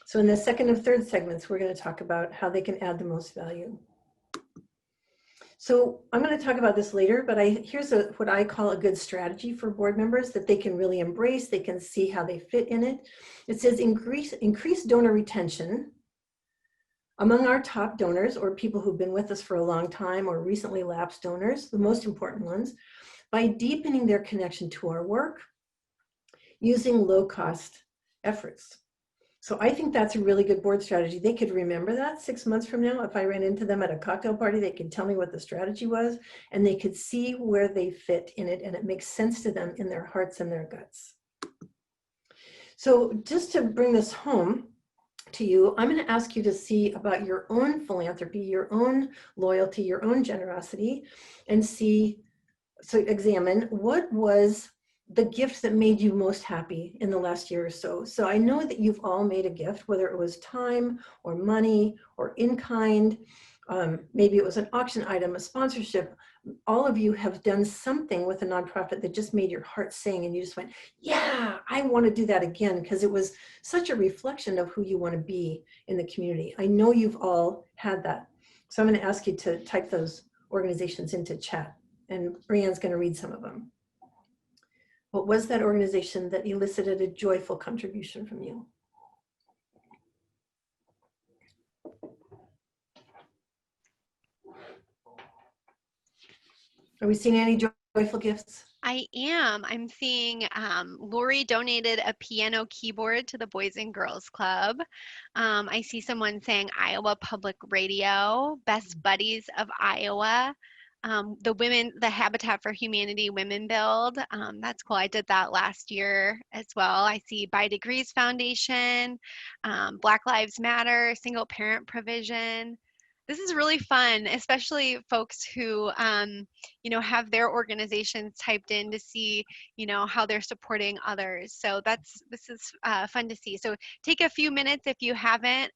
So in the second and third segments, we're going to talk about how they can add the most value. So I'm going to talk about this later, but here's what I call a good strategy for board members that they can really embrace. They can see how they fit in it. It says increase donor retention among our top donors, or people who've been with us for a long time, or recently lapsed donors, the most important ones, by deepening their connection to our work using low-cost efforts. So I think that's a really good board strategy. They could remember that 6 months from now. If I ran into them at a cocktail party, they could tell me what the strategy was, and they could see where they fit in it, and it makes sense to them in their hearts and their guts. So just to bring this home to you, I'm going to ask you to see about your own philanthropy, your own loyalty, your own generosity, and examine what was the gift that made you most happy in the last year or so. So I know that you've all made a gift, whether it was time or money or in kind, maybe it was an auction item, a sponsorship. All of you have done something with a nonprofit that just made your heart sing, and you just went, yeah, I want to do that again, because it was such a reflection of who you want to be in the community. I know you've all had that. So I'm going to ask you to type those organizations into chat, and Brianne's going to read some of them. What was that organization that elicited a joyful contribution from you? Are we seeing any joyful gifts? I am. I'm seeing Lori donated a piano keyboard to the Boys and Girls Club. I see someone saying Iowa Public Radio, Best Buddies of Iowa. The Habitat for Humanity Women Build. That's cool. I did that last year as well. I see By Degrees Foundation, Black Lives Matter, Single Parent Provision. This is really fun, especially folks who, have their organizations typed in to see, how they're supporting others. So this is fun to see. So take a few minutes if you haven't.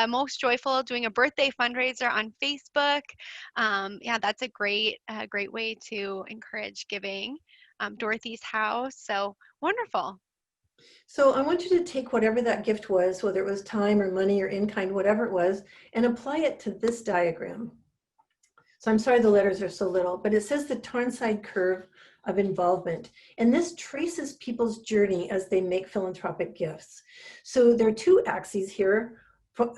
Most Joyful doing a birthday fundraiser on Facebook. Yeah, that's a great way to encourage giving. Dorothy's House. So wonderful. So I want you to take whatever that gift was, whether it was time or money or in kind, whatever it was, and apply it to this diagram. So I'm sorry the letters are so little, but it says the Tarnside curve of involvement. And this traces people's journey as they make philanthropic gifts. So there are two axes here.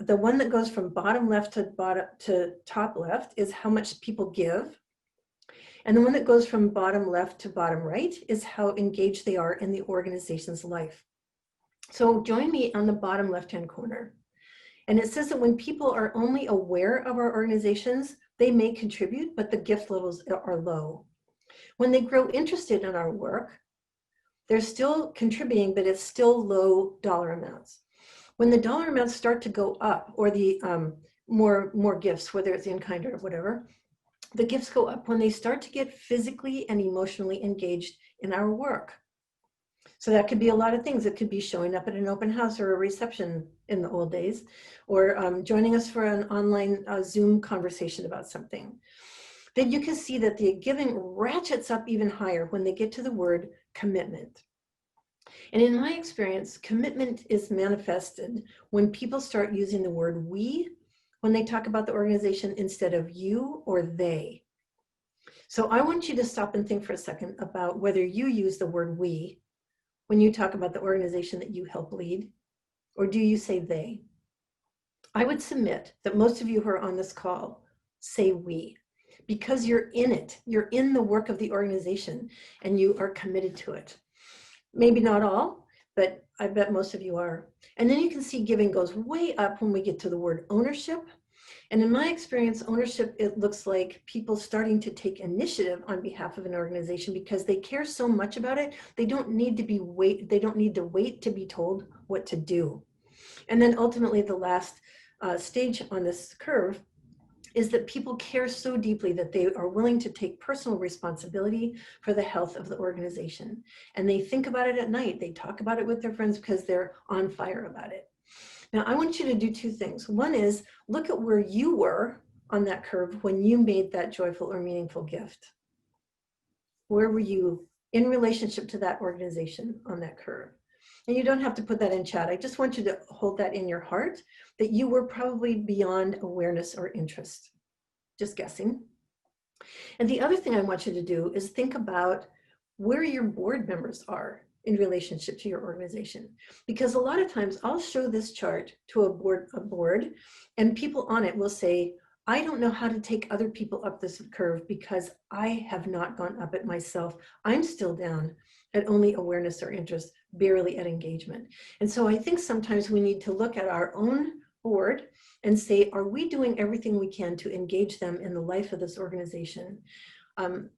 The one that goes from bottom left to top left is how much people give. And the one that goes from bottom left to bottom right is how engaged they are in the organization's life. So join me on the bottom left-hand corner. And it says that when people are only aware of our organizations, they may contribute, but the gift levels are low. When they grow interested in our work, they're still contributing, but it's still low dollar amounts. When the dollar amounts start to go up, or the more gifts, whether it's in kind or whatever, the gifts go up when they start to get physically and emotionally engaged in our work. So that could be a lot of things. It could be showing up at an open house or a reception in the old days, or joining us for an online Zoom conversation about something. Then you can see that the giving ratchets up even higher when they get to the word commitment. And in my experience, commitment is manifested when people start using the word we when they talk about the organization instead of you or they. So I want you to stop and think for a second about whether you use the word we when you talk about the organization that you help lead, or do you say they? I would submit that most of you who are on this call say we, because you're in it. You're in the work of the organization and you are committed to it. Maybe not all, but I bet most of you are. And then you can see giving goes way up when we get to the word ownership. And in my experience, ownership, it looks like people starting to take initiative on behalf of an organization because they care so much about it. They don't need to wait to be told what to do. And then ultimately the last stage on this curve is that people care so deeply that they are willing to take personal responsibility for the health of the organization. And they think about it at night. They talk about it with their friends because they're on fire about it. Now, I want you to do two things. One is look at where you were on that curve when you made that joyful or meaningful gift. Where were you in relationship to that organization on that curve? And you don't have to put that in chat. I just want you to hold that in your heart, that you were probably beyond awareness or interest. Just guessing. And the other thing I want you to do is think about where your board members are in relationship to your organization. Because a lot of times I'll show this chart to a board, and people on it will say, I don't know how to take other people up this curve because I have not gone up it myself. I'm still down at only awareness or interest, barely at engagement. And so I think sometimes we need to look at our own board and say, are we doing everything we can to engage them in the life of this organization? And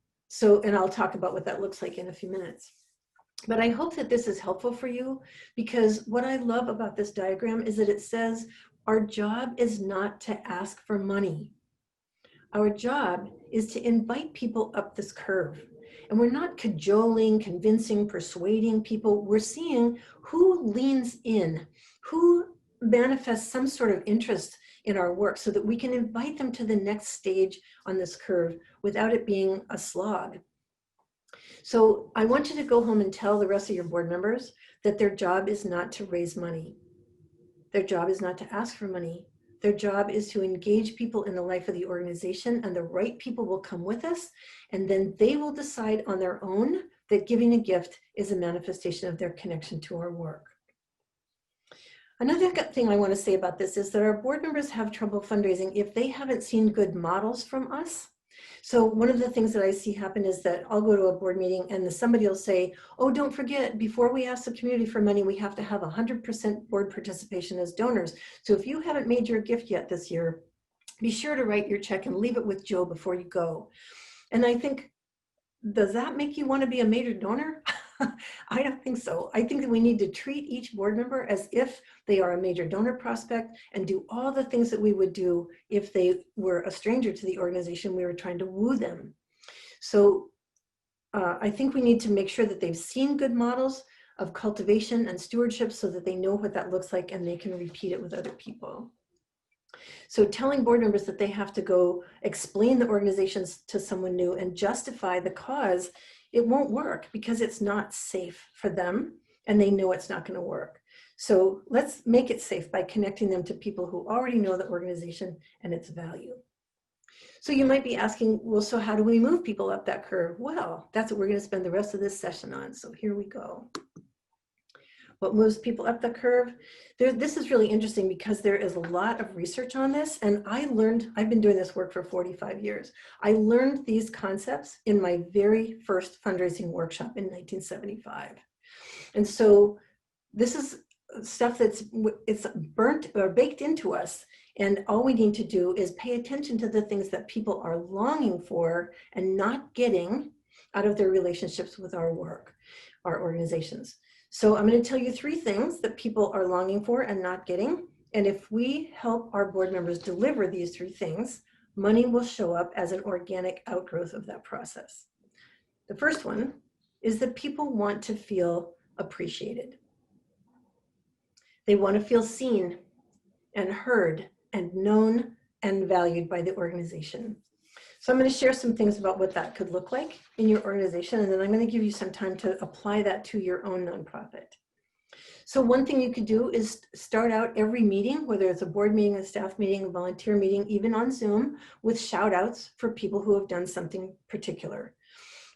I'll talk about what that looks like in a few minutes. But I hope that this is helpful for you, because what I love about this diagram is that it says our job is not to ask for money. Our job is to invite people up this curve. And we're not cajoling, convincing, persuading people. We're seeing who leans in, who manifests some sort of interest in our work, so that we can invite them to the next stage on this curve without it being a slog. So I want you to go home and tell the rest of your board members that their job is not to raise money. Their job is not to ask for money. Their job is to engage people in the life of the organization, and the right people will come with us, and then they will decide on their own that giving a gift is a manifestation of their connection to our work. Another thing I want to say about this is that our board members have trouble fundraising if they haven't seen good models from us. So one of the things that I see happen is that I'll go to a board meeting and somebody will say, oh, don't forget, before we ask the community for money, we have to have 100% board participation as donors. So if you haven't made your gift yet this year, be sure to write your check and leave it with Joe before you go. And I think, does that make you want to be a major donor? I don't think so. I think that we need to treat each board member as if they are a major donor prospect and do all the things that we would do if they were a stranger to the organization. We were trying to woo them. So I think we need to make sure that they've seen good models of cultivation and stewardship so that they know what that looks like and they can repeat it with other people. So telling board members that they have to go explain the organizations to someone new and justify the cause, it won't work because it's not safe for them and they know it's not going to work. So let's make it safe by connecting them to people who already know the organization and its value. So you might be asking, well, so how do we move people up that curve? Well, that's what we're going to spend the rest of this session on. So here we go. What moves people up the curve? This is really interesting because there is a lot of research on this, and I've been doing this work for 45 years. I learned these concepts in my very first fundraising workshop in 1975. And so this is stuff it's burnt or baked into us, and all we need to do is pay attention to the things that people are longing for and not getting out of their relationships with our work, our organizations. So I'm going to tell you 3 things that people are longing for and not getting. And if we help our board members deliver these 3 things, money will show up as an organic outgrowth of that process. The first one is that people want to feel appreciated. They want to feel seen and heard and known and valued by the organization. So I'm going to share some things about what that could look like in your organization, and then I'm going to give you some time to apply that to your own nonprofit. So one thing you could do is start out every meeting, whether it's a board meeting, a staff meeting, a volunteer meeting, even on Zoom, with shout outs for people who have done something particular.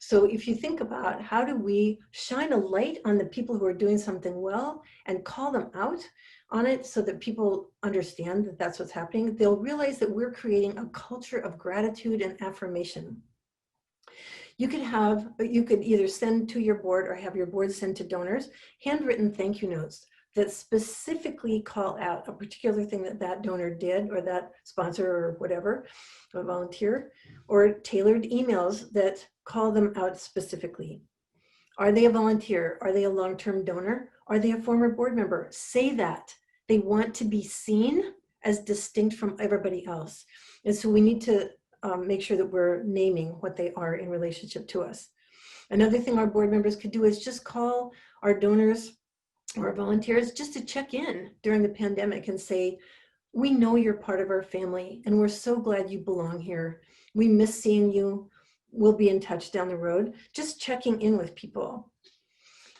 So if you think about how do we shine a light on the people who are doing something well and call them out on it so that people understand that that's what's happening, they'll realize that we're creating a culture of gratitude and affirmation. You could either send to your board or have your board send to donors handwritten thank you notes that specifically call out a particular thing that that donor did, or that sponsor, or whatever, or volunteer, or tailored emails that call them out specifically. Are they a volunteer? Are they a long-term donor? Are they a former board member? Say that. They want to be seen as distinct from everybody else. And so we need to make sure that we're naming what they are in relationship to us. Another thing our board members could do is just call our donors or our volunteers just to check in during the pandemic and say, we know you're part of our family and we're so glad you belong here. We miss seeing you. We'll be in touch down the road. Just checking in with people.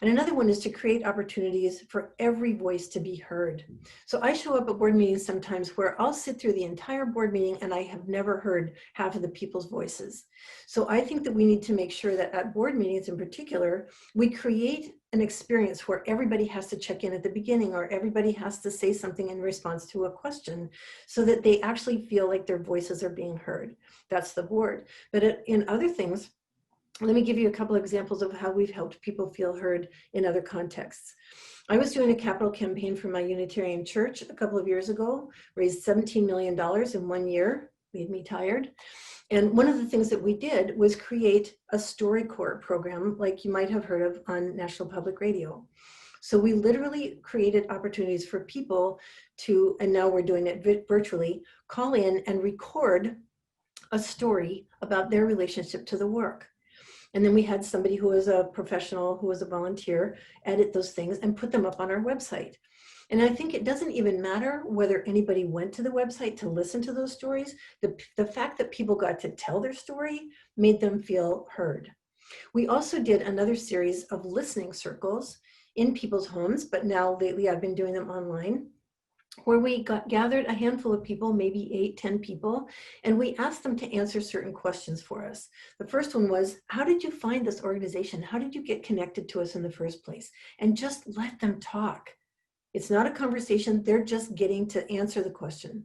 And another one is to create opportunities for every voice to be heard. So I show up at board meetings sometimes where I'll sit through the entire board meeting and I have never heard half of the people's voices. So I think that we need to make sure that at board meetings in particular, we create an experience where everybody has to check in at the beginning, or everybody has to say something in response to a question, so that they actually feel like their voices are being heard. That's the board. But in other things, let me give you a couple of examples of how we've helped people feel heard in other contexts. I was doing a capital campaign for my Unitarian church a couple of years ago, raised $17 million in 1 year, made me tired. And one of the things that we did was create a StoryCorps program, like you might have heard of on National Public Radio. So we literally created opportunities for people to, and now we're doing it virtually, call in and record a story about their relationship to the work. And then we had somebody who was a professional, who was a volunteer, edit those things and put them up on our website. And I think it doesn't even matter whether anybody went to the website to listen to those stories. The fact that people got to tell their story made them feel heard. We also did another series of listening circles in people's homes, but now lately I've been doing them online, where we gathered a handful of people, maybe 8, 10 people, and we asked them to answer certain questions for us. The first one was, how did you find this organization? How did you get connected to us in the first place? And just let them talk. It's not a conversation, they're just getting to answer the question.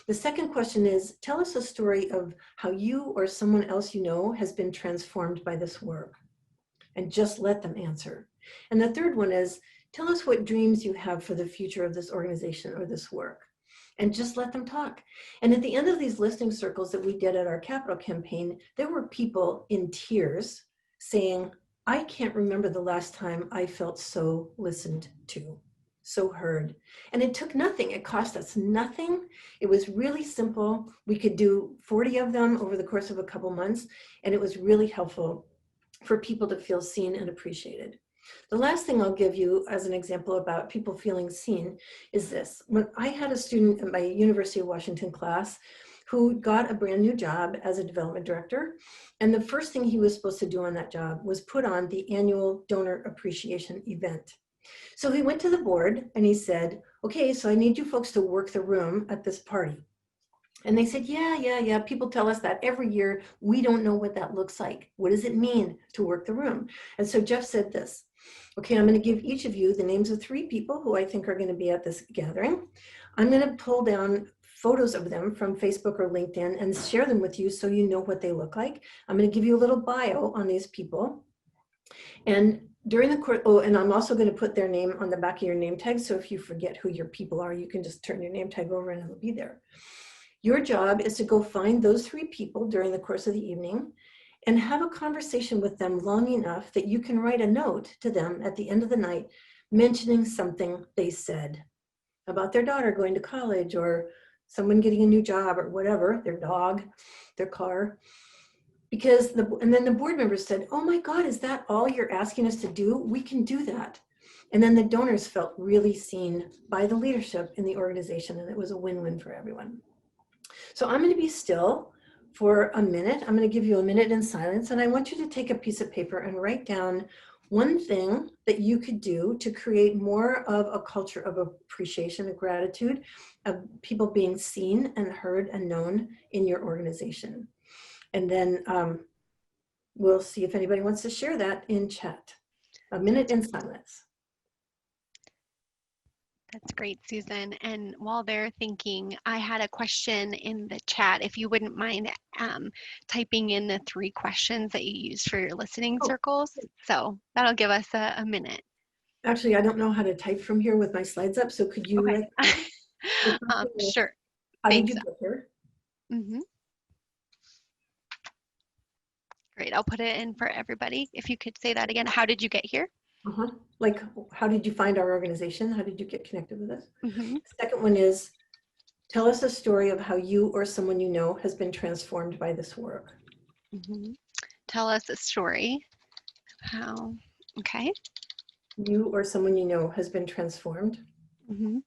The second question is, tell us a story of how you or someone else you know has been transformed by this work. And just let them answer. And the third one is, tell us what dreams you have for the future of this organization or this work, and just let them talk. And at the end of these listening circles that we did at our capital campaign, there were people in tears saying, I can't remember the last time I felt so listened to, so heard. And it took nothing. It cost us nothing. It was really simple. We could do 40 of them over the course of a couple months, and it was really helpful for people to feel seen and appreciated. The last thing I'll give you as an example about people feeling seen is this. When I had a student in my University of Washington class who got a brand new job as a development director, and the first thing he was supposed to do on that job was put on the annual donor appreciation event. So he went to the board and he said, okay, so I need you folks to work the room at this party. And they said, yeah, people tell us that every year. We don't know what that looks like. What does it mean to work the room? And so Jeff said this, okay, I'm going to give each of you the names of 3 people who I think are going to be at this gathering. I'm going to pull down photos of them from Facebook or LinkedIn and share them with you so you know what they look like. I'm going to give you a little bio on these people. And during the course, oh, and I'm also going to put their name on the back of your name tag. So if you forget who your people are, you can just turn your name tag over and it'll be there. Your job is to go find those 3 people during the course of the evening and have a conversation with them long enough that you can write a note to them at the end of the night mentioning something they said about their daughter going to college or someone getting a new job or whatever, their dog, their car. And then the board members said, oh my God, is that all you're asking us to do? We can do that. And then the donors felt really seen by the leadership in the organization, and it was a win-win for everyone. So I'm going to be still for a minute. I'm going to give you a minute in silence, and I want you to take a piece of paper and write down one thing that you could do to create more of a culture of appreciation and gratitude, of people being seen and heard and known in your organization. And then we'll see if anybody wants to share that in chat. A minute in silence. That's great, Susan. And while they're thinking, I had a question in the chat. If you wouldn't mind typing in the 3 questions that you used for your listening circles. So that'll give us a minute. Actually, I don't know how to type from here with my slides up. So could you Okay. Sure. How Thanks. did you get here? Mm-hmm. Great. I'll put it in for everybody. If you could say that again. How did you get here? Like, how did you find our organization? How did you get connected with us? Mm-hmm. Second one is, tell us a story of how you or someone you know has been transformed by this work. Mm-hmm. Tell us a story. How? Okay. You or someone you know has been transformed. Mm-hmm.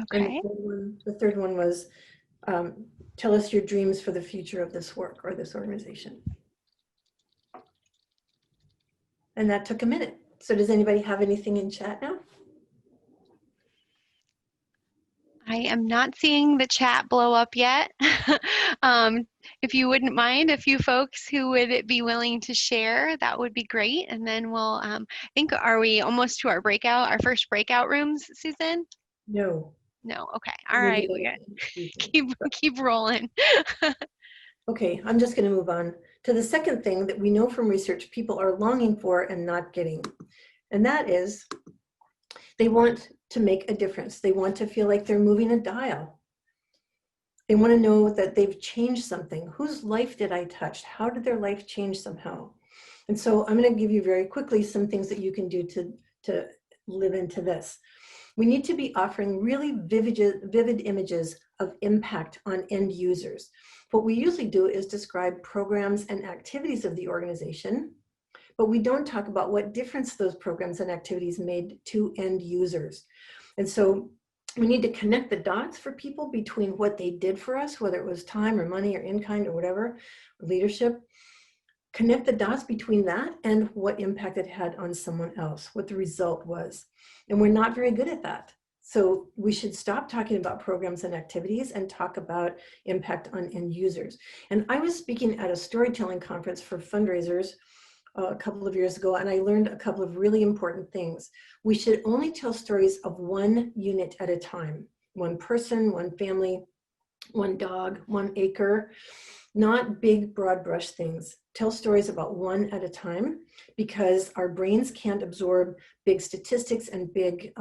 Okay. And the third one was, Tell us your dreams for the future of this work or this organization. And that took a minute. So does anybody have anything in chat now? I am not seeing the chat blow up yet. If you wouldn't mind, a few folks who would be willing to share, that would be great. And then we'll, I think, are we almost to our first breakout rooms, Susan? No. No, okay, all right, we got keep rolling. Okay, I'm just going to move on to the second thing that we know from research people are longing for and not getting. And that is they want to make a difference. They want to feel like they're moving a dial. They want to know that they've changed something. Whose life did I touch? How did their life change somehow? And so I'm going to give you very quickly some things that you can do to live into this. We need to be offering really vivid images of impact on end users. What we usually do is describe programs and activities of the organization, but we don't talk about what difference those programs and activities made to end users. And so we need to connect the dots for people between what they did for us, whether it was time or money or in-kind or whatever, leadership. Connect the dots between that and what impact it had on someone else, what the result was. And we're not very good at that. So we should stop talking about programs and activities and talk about impact on end users. And I was speaking at a storytelling conference for fundraisers a couple of years ago, and I learned a couple of really important things. We should only tell stories of one unit at a time, one person, one family, one dog, one acre, not big broad brush things. Tell stories about one at a time, because our brains can't absorb big statistics and big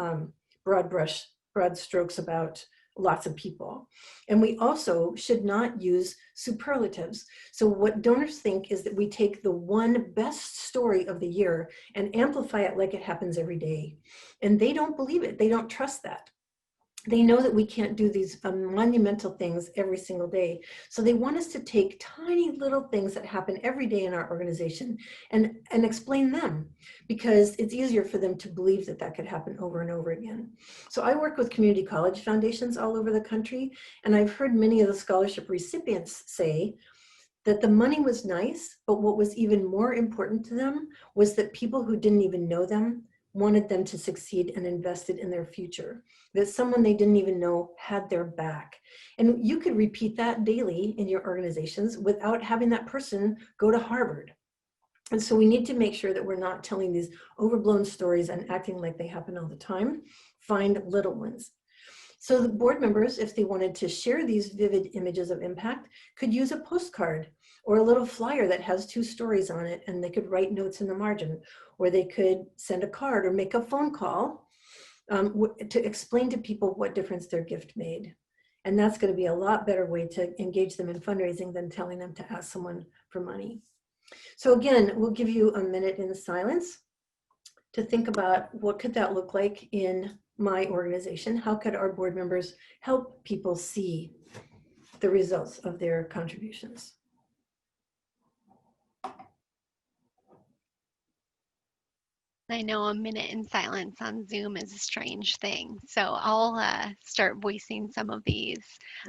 broad strokes about lots of people. And we also should not use superlatives. So what donors think is that we take the one best story of the year and amplify it like it happens every day. And they don't believe it. They don't trust that. They know that we can't do these monumental things every single day. So they want us to take tiny little things that happen every day in our organization and explain them, because it's easier for them to believe that that could happen over and over again. So I work with community college foundations all over the country, and I've heard many of the scholarship recipients say that the money was nice, but what was even more important to them was that people who didn't even know them wanted them to succeed and invested in their future, that someone they didn't even know had their back. And you could repeat that daily in your organizations without having that person go to Harvard. And so we need to make sure that we're not telling these overblown stories and acting like they happen all the time. Find little ones. So the board members, if they wanted to share these vivid images of impact, could use a postcard or a little flyer that has 2 stories on it, and they could write notes in the margin, or they could send a card or make a phone call to explain to people what difference their gift made. And that's going to be a lot better way to engage them in fundraising than telling them to ask someone for money. So again, we'll give you a minute in silence to think about what could that look like in my organization. How could our board members help people see the results of their contributions? I know a minute in silence on Zoom is a strange thing, so I'll start voicing some of these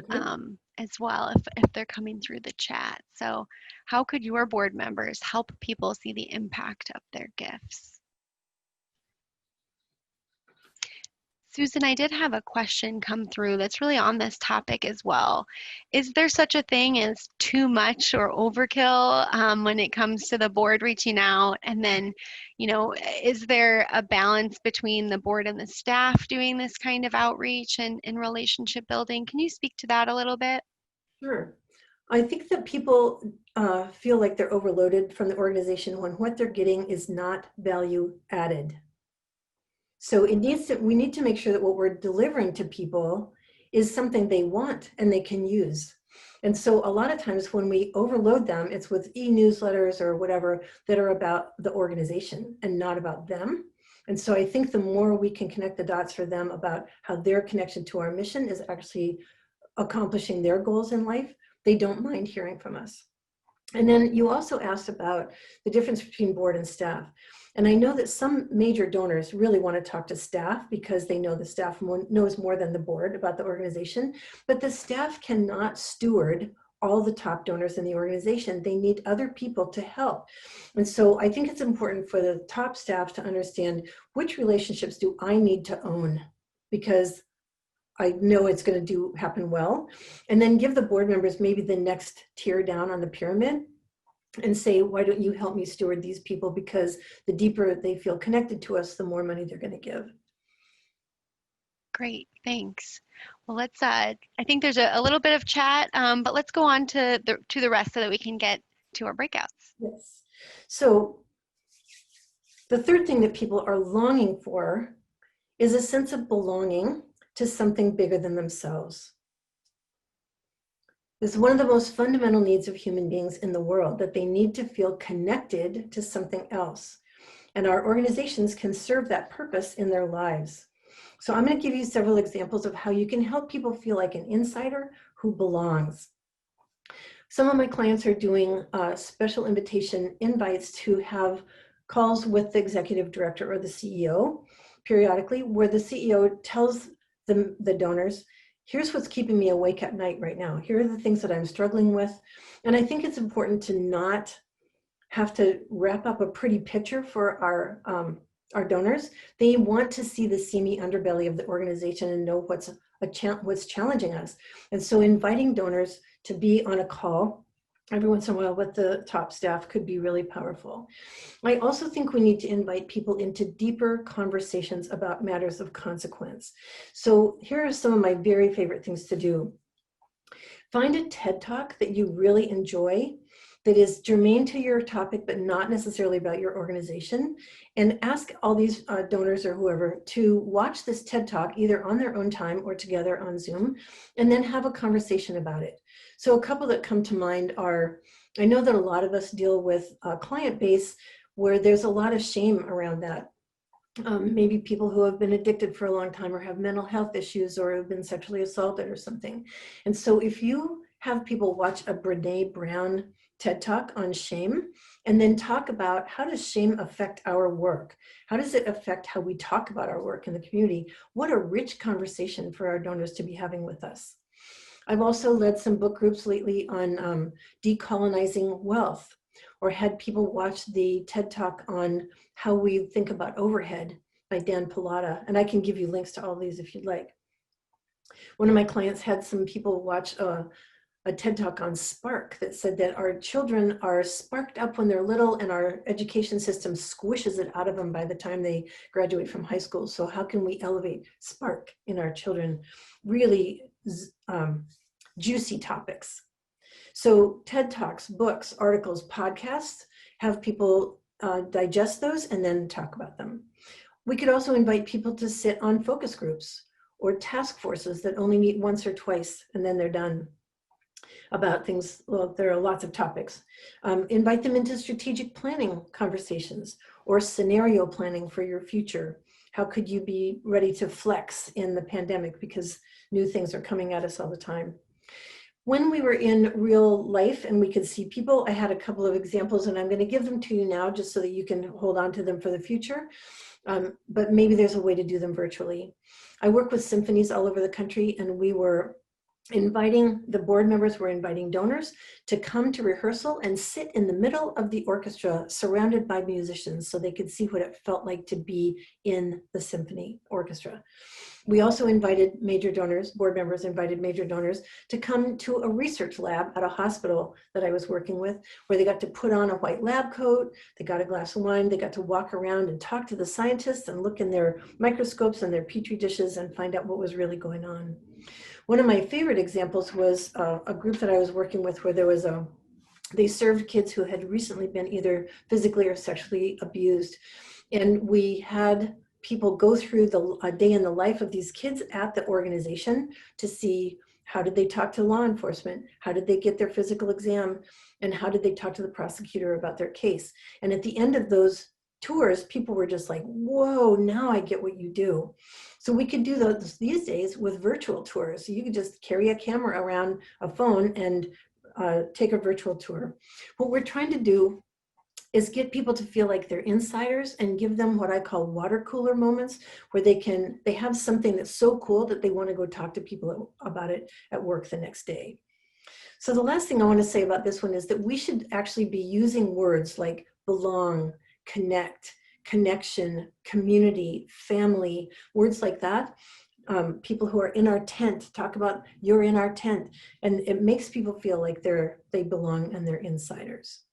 as well if they're coming through the chat. So how could your board members help people see the impact of their gifts? Susan, I did have a question come through that's really on this topic as well. Is there such a thing as too much or overkill when it comes to the board reaching out? And then, you know, is there a balance between the board and the staff doing this kind of outreach and relationship building? Can you speak to that a little bit? Sure. I think that people feel like they're overloaded from the organization when what they're getting is not value added. So we need to make sure that what we're delivering to people is something they want and they can use. And so a lot of times when we overload them, it's with e-newsletters or whatever that are about the organization and not about them. And so I think the more we can connect the dots for them about how their connection to our mission is actually accomplishing their goals in life, they don't mind hearing from us. And then you also asked about the difference between board and staff. And I know that some major donors really want to talk to staff because they know the staff knows more than the board about the organization, but the staff cannot steward all the top donors in the organization. They need other people to help. And so I think it's important for the top staff to understand which relationships do I need to own, because I know it's going to happen well, and then give the board members maybe the next tier down on the pyramid and say, why don't you help me steward these people? Because the deeper they feel connected to us, the more money they're going to give. Great, thanks. Well, let's, I think there's a little bit of chat, but let's go on to the rest so that we can get to our breakouts. Yes. So the third thing that people are longing for is a sense of belonging to something bigger than themselves. This is one of the most fundamental needs of human beings in the world, that they need to feel connected to something else. And our organizations can serve that purpose in their lives. So I'm going to give you several examples of how you can help people feel like an insider who belongs. Some of my clients are doing special invitation invites to have calls with the executive director or the CEO periodically, where the CEO tells the donors, here's what's keeping me awake at night right now. Here are the things that I'm struggling with. And I think it's important to not have to wrap up a pretty picture for our donors. They want to see the seamy underbelly of the organization and know what's challenging us. And so inviting donors to be on a call every once in a while with the top staff could be really powerful. I also think we need to invite people into deeper conversations about matters of consequence. So here are some of my very favorite things to do. Find a TED Talk that you really enjoy, that is germane to your topic, but not necessarily about your organization. And ask all these donors or whoever to watch this TED Talk either on their own time or together on Zoom, and then have a conversation about it. So a couple that come to mind are, I know that a lot of us deal with a client base where there's a lot of shame around that. Maybe people who have been addicted for a long time or have mental health issues or have been sexually assaulted or something. And so if you have people watch a Brene Brown TED Talk on shame, and then talk about how does shame affect our work? How does it affect how we talk about our work in the community? What a rich conversation for our donors to be having with us. I've also led some book groups lately on decolonizing wealth, or had people watch the TED Talk on how we think about overhead by Dan Pilata. And I can give you links to all these if you'd like. One of my clients had some people watch a TED Talk on spark that said that our children are sparked up when they're little and our education system squishes it out of them by the time they graduate from high school. So how can we elevate spark in our children? Really juicy topics. So TED Talks, books, articles, podcasts, have people digest those and then talk about them. We could also invite people to sit on focus groups or task forces that only meet once or twice and then they're done, about things. Well, there are lots of topics. Invite them into strategic planning conversations or scenario planning for your future. How could you be ready to flex in the pandemic, because new things are coming at us all the time? When we were in real life and we could see people, I had a couple of examples and I'm going to give them to you now just so that you can hold on to them for the future. But maybe there's a way to do them virtually. I work with symphonies all over the country, and we were inviting, the board members were inviting donors to come to rehearsal and sit in the middle of the orchestra surrounded by musicians so they could see what it felt like to be in the symphony orchestra. We also invited major donors, board members invited major donors to come to a research lab at a hospital that I was working with, where they got to put on a white lab coat, they got a glass of wine, they got to walk around and talk to the scientists and look in their microscopes and their petri dishes and find out what was really going on. One of my favorite examples was a group that I was working with where there was they served kids who had recently been either physically or sexually abused. And we had people go through a day in the life of these kids at the organization to see how did they talk to law enforcement, how did they get their physical exam, and how did they talk to the prosecutor about their case. And at the end of those tours, people were just like, whoa, now I get what you do. So we could do those these days with virtual tours. So you could just carry a camera around a phone and take a virtual tour. What we're trying to do is get people to feel like they're insiders and give them what I call water cooler moments, where they have something that's so cool that they want to go talk to people about it at work the next day. So the last thing I want to say about this one is that we should actually be using words like belong, connect, connection, community, family, words like that. People who are in our tent, talk about you're in our tent, and it makes people feel like they belong and they're insiders.